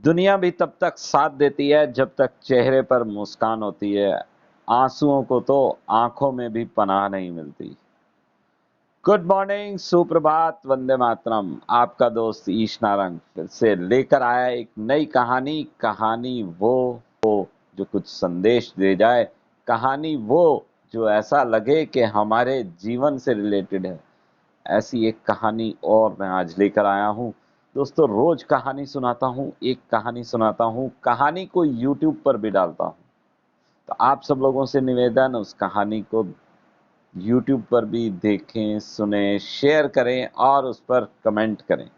दुनिया भी तब तक साथ देती है जब तक चेहरे पर मुस्कान होती है। आंसुओं को तो आंखों में भी पनाह नहीं मिलती। गुड मॉर्निंग, सुप्रभात, वंदे मातरम। आपका दोस्त ईश नारंग फिर से लेकर आया एक नई कहानी। कहानी वो जो कुछ संदेश दे जाए। कहानी वो जो ऐसा लगे कि हमारे जीवन से रिलेटेड है। ऐसी एक कहानी और मैं आज लेकर आया हूँ। दोस्तों, रोज कहानी सुनाता हूँ, एक कहानी सुनाता हूँ, कहानी को यूट्यूब पर भी डालता हूँ। तो आप सब लोगों से निवेदन, उस कहानी को यूट्यूब पर भी देखें, सुने, शेयर करें और उस पर कमेंट करें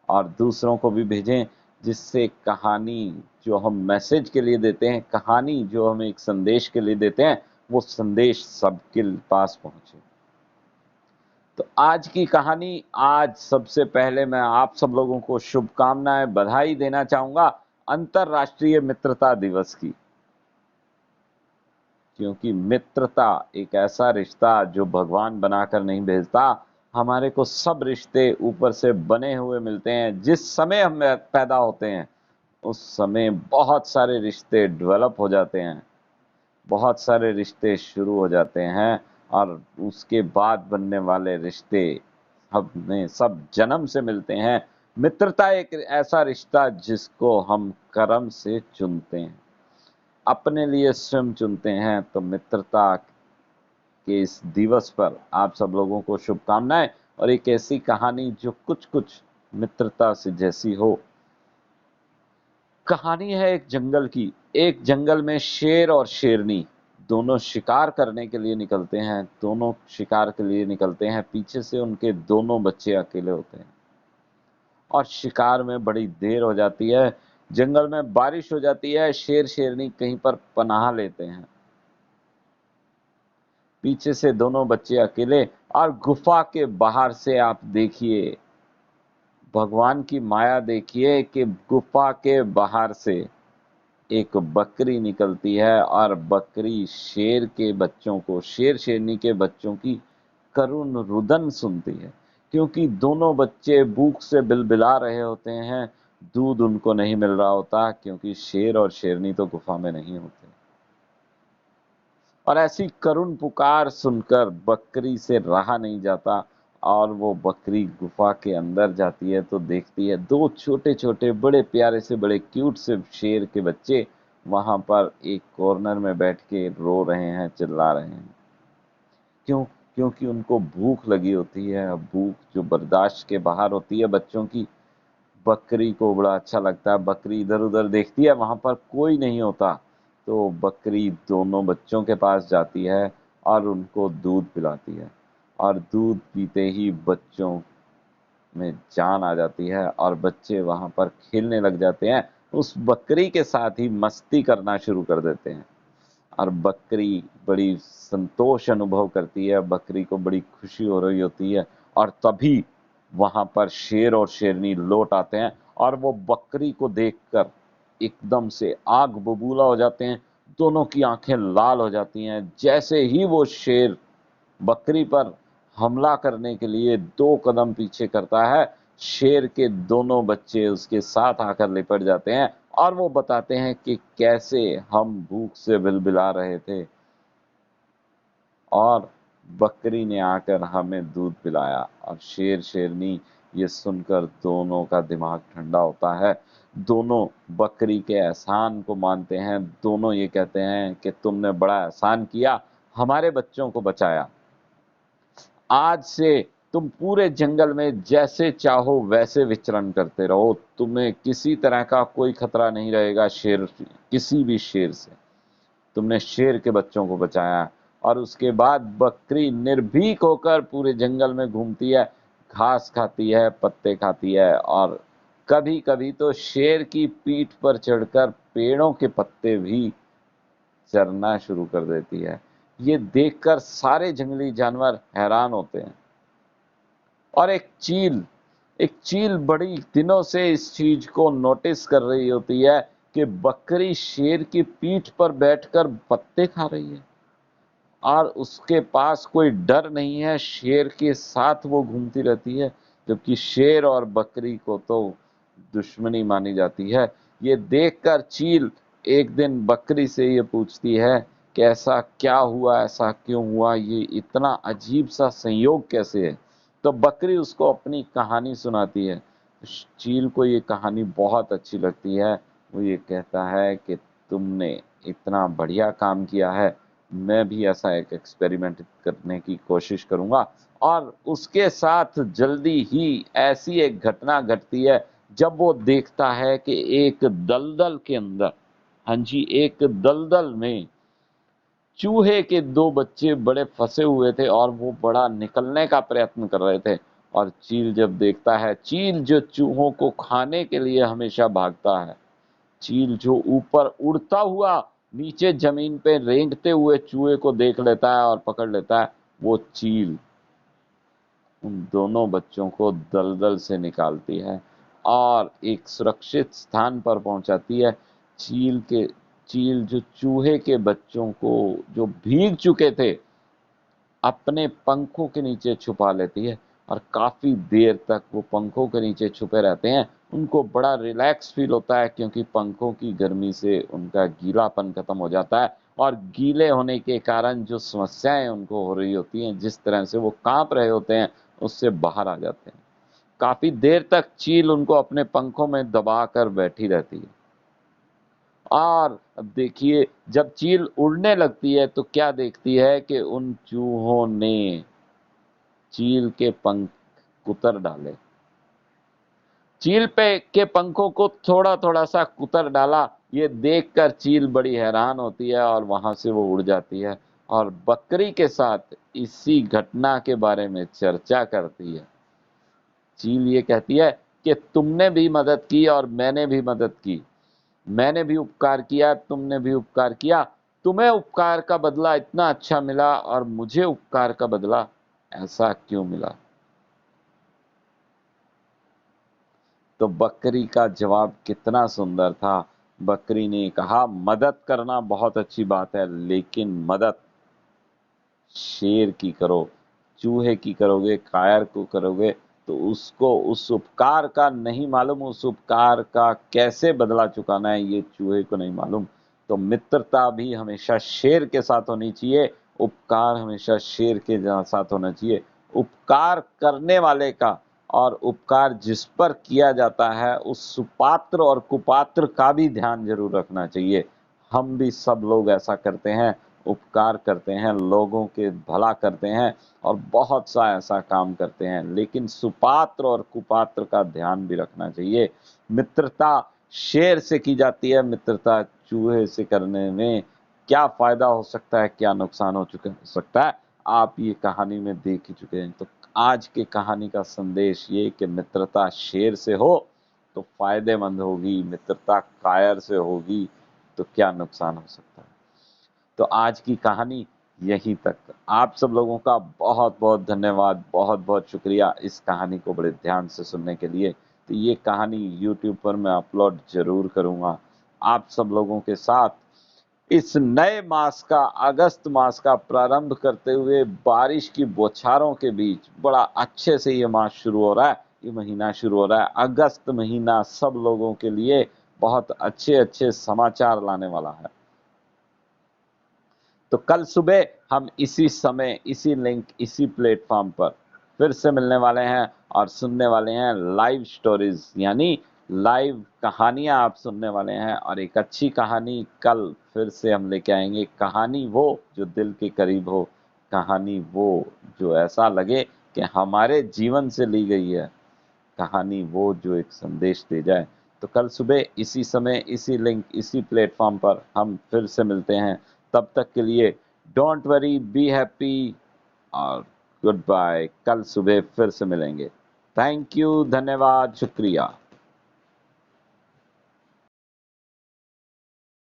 और दूसरों को भी भेजें, जिससे कहानी जो हम मैसेज के लिए देते हैं, कहानी जो हम एक संदेश के लिए देते हैं, वो संदेश सबके पास पहुंचे। तो आज की कहानी, आज सबसे पहले मैं आप सब लोगों को शुभकामनाएं, बधाई देना चाहूंगा अंतर्राष्ट्रीय मित्रता दिवस की। क्योंकि मित्रता एक ऐसा रिश्ता जो भगवान बनाकर नहीं भेजता। हमारे को सब रिश्ते ऊपर से बने हुए मिलते हैं। जिस समय हम पैदा होते हैं उस समय बहुत सारे रिश्ते डेवलप हो जाते हैं, बहुत सारे रिश्ते शुरू हो जाते हैं और उसके बाद बनने वाले रिश्ते हमें सब जन्म से मिलते हैं। मित्रता एक ऐसा रिश्ता जिसको हम कर्म से चुनते हैं, अपने लिए स्वयं चुनते हैं। तो मित्रता के इस दिवस पर आप सब लोगों को शुभकामनाएं और एक ऐसी कहानी जो कुछ कुछ मित्रता से जैसी हो। कहानी है एक जंगल की। एक जंगल में शेर और शेरनी दोनों शिकार करने के लिए निकलते हैं। दोनों शिकार के लिए निकलते हैं, पीछे से उनके दोनों बच्चे अकेले होते हैं और शिकार में बड़ी देर हो जाती है। जंगल में बारिश हो जाती है, शेर शेरनी कहीं पर पनाह लेते हैं। पीछे से दोनों बच्चे अकेले और गुफा के बाहर से आप देखिए, भगवान की माया देखिए कि गुफा के बाहर से एक बकरी निकलती है और बकरी शेर के बच्चों को, शेर शेरनी के बच्चों की करुण रुदन सुनती है। क्योंकि दोनों बच्चे भूख से बिलबिला रहे होते हैं, दूध उनको नहीं मिल रहा होता, क्योंकि शेर और शेरनी तो गुफा में नहीं होते। और ऐसी करुण पुकार सुनकर बकरी से रहा नहीं जाता और वो बकरी गुफा के अंदर जाती है तो देखती है दो छोटे छोटे बड़े प्यारे से, बड़े क्यूट से शेर के बच्चे वहां पर एक कॉर्नर में बैठ के रो रहे हैं, चिल्ला रहे हैं। क्यों? क्योंकि उनको भूख लगी होती है। भूख जो बर्दाश्त के बाहर होती है बच्चों की। बकरी को बड़ा अच्छा लगता है। बकरी इधर उधर देखती है, वहां पर कोई नहीं होता तो बकरी दोनों बच्चों के पास जाती है और उनको दूध पिलाती है। और दूध पीते ही बच्चों में जान आ जाती है और बच्चे वहां पर खेलने लग जाते हैं। उस बकरी के साथ ही मस्ती करना शुरू कर देते हैं और बकरी बड़ी संतोष अनुभव करती है। बकरी को बड़ी खुशी हो रही होती है और तभी वहां पर शेर और शेरनी लौट आते हैं और वो बकरी को देखकर एकदम से आग बबूला हो जाते हैं। दोनों की आंखें लाल हो जाती हैं। जैसे ही वो शेर बकरी पर हमला करने के लिए दो कदम पीछे करता है, शेर के दोनों बच्चे उसके साथ आकर लिपट जाते हैं और वो बताते हैं कि कैसे हम भूख से बिलबिला रहे थे और बकरी ने आकर हमें दूध पिलाया। और शेर शेरनी ये सुनकर दोनों का दिमाग ठंडा होता है। दोनों बकरी के एहसान को मानते हैं। दोनों ये कहते हैं कि तुमने बड़ा एहसान किया, हमारे बच्चों को बचाया। आज से तुम पूरे जंगल में जैसे चाहो वैसे विचरण करते रहो। तुम्हें किसी तरह का कोई खतरा नहीं रहेगा शेर, किसी भी शेर से। तुमने शेर के बच्चों को बचाया। और उसके बाद बकरी निर्भीक होकर पूरे जंगल में घूमती है, घास खाती है, पत्ते खाती है और कभी कभी तो शेर की पीठ पर चढ़कर पेड़ों के पत्ते भी चरना शुरू कर देती है। ये देखकर सारे जंगली जानवर हैरान होते हैं। और एक चील बड़ी दिनों से इस चीज को नोटिस कर रही होती है कि बकरी शेर की पीठ पर बैठकर पत्ते खा रही है और उसके पास कोई डर नहीं है। शेर के साथ वो घूमती रहती है, जबकि शेर और बकरी को तो दुश्मनी मानी जाती है। ये देखकर चील एक दिन बकरी से ये पूछती है कि ऐसा क्या हुआ, ऐसा क्यों हुआ, ये इतना अजीब सा संयोग कैसे है। तो बकरी उसको अपनी कहानी सुनाती है। चील को ये कहानी बहुत अच्छी लगती है। वो ये कहता है कि तुमने इतना बढ़िया काम किया है, मैं भी ऐसा एक एक्सपेरिमेंट करने की कोशिश करूंगा। और उसके साथ जल्दी ही ऐसी एक घटना घटती है जब वो देखता है कि एक दलदल के अंदर, हाँ जी, एक दलदल में चूहे के दो बच्चे बड़े फंसे हुए थे और वो बड़ा निकलने का प्रयत्न कर रहे थे। और चील जब देखता है, चील जो चूहों को खाने के लिए हमेशा भागता है, चील जो ऊपर उड़ता हुआ नीचे जमीन पे रेंगते हुए चूहे को देख लेता है और पकड़ लेता है, वो चील उन दोनों बच्चों को दलदल से निकालती है और एक सुरक्षित स्थान पर पहुंचाती है। चील जो चूहे के बच्चों को, जो भीग चुके थे, अपने पंखों के नीचे छुपा लेती है और काफी देर तक वो पंखों के नीचे छुपे रहते हैं। उनको बड़ा रिलैक्स फील होता है क्योंकि पंखों की गर्मी से उनका गीलापन खत्म हो जाता है और गीले होने के कारण जो समस्याएं उनको हो रही होती हैं, जिस तरह से वो कांप रहे होते हैं, उससे बाहर आ जाते हैं। काफी देर तक चील उनको अपने पंखों में दबा कर बैठी रहती है। और अब देखिए, जब चील उड़ने लगती है तो क्या देखती है कि उन चूहों ने चील के पंख कुतर डाले। चील पे के पंखों को थोड़ा थोड़ा सा कुतर डाला। ये देखकर चील बड़ी हैरान होती है और वहां से वो उड़ जाती है और बकरी के साथ इसी घटना के बारे में चर्चा करती है। चील ये कहती है कि तुमने भी मदद की और मैंने भी मदद की, मैंने भी उपकार किया, तुमने भी उपकार किया। तुम्हें उपकार का बदला इतना अच्छा मिला और मुझे उपकार का बदला ऐसा क्यों मिला। तो बकरी का जवाब कितना सुंदर था। बकरी ने कहा, मदद करना बहुत अच्छी बात है, लेकिन मदद शेर की करो, चूहे की करोगे, कायर को करोगे तो उसको उस उपकार का नहीं मालूम, उस उपकार का कैसे बदला चुकाना है ये चूहे को नहीं मालूम। तो मित्रता भी हमेशा शेर के साथ होनी चाहिए, उपकार हमेशा शेर के साथ होना चाहिए। उपकार करने वाले का और उपकार जिस पर किया जाता है उस सुपात्र और कुपात्र का भी ध्यान जरूर रखना चाहिए। हम भी सब लोग ऐसा करते हैं, उपकार करते हैं, लोगों के भला करते हैं और बहुत सा ऐसा काम करते हैं, लेकिन सुपात्र और कुपात्र का ध्यान भी रखना चाहिए। मित्रता शेर से की जाती है, मित्रता चूहे से करने में क्या फायदा हो सकता है, क्या नुकसान हो सकता है, आप ये कहानी में देख ही चुके हैं। तो आज की कहानी का संदेश ये कि मित्रता शेर से हो तो फायदेमंद होगी, मित्रता कायर से होगी तो क्या नुकसान हो सकता है। तो आज की कहानी यहीं तक। आप सब लोगों का बहुत बहुत धन्यवाद, बहुत बहुत शुक्रिया इस कहानी को बड़े ध्यान से सुनने के लिए। तो ये कहानी यूट्यूब पर मैं अपलोड जरूर करूँगा आप सब लोगों के साथ। इस नए मास का, अगस्त मास का प्रारंभ करते हुए बारिश की बौछारों के बीच बड़ा अच्छे से ये मास शुरू हो रहा है, ये महीना शुरू हो रहा है। अगस्त महीना सब लोगों के लिए बहुत अच्छे अच्छे समाचार लाने वाला है। तो कल सुबह हम इसी समय, इसी लिंक, इसी प्लेटफॉर्म पर फिर से मिलने वाले हैं और सुनने वाले हैं लाइव स्टोरीज, यानी लाइव कहानियां आप सुनने वाले हैं। और एक अच्छी कहानी कल फिर से हम लेके आएंगे। कहानी वो जो दिल के करीब हो, कहानी वो जो ऐसा लगे कि हमारे जीवन से ली गई है, कहानी वो जो एक संदेश दे जाए। तो कल सुबह इसी समय, इसी लिंक, इसी प्लेटफॉर्म पर हम फिर से मिलते हैं। तब तक के लिए डोंट वरी, बी हैप्पी और गुड बाय। कल सुबह फिर से मिलेंगे। थैंक यू, धन्यवाद, शुक्रिया।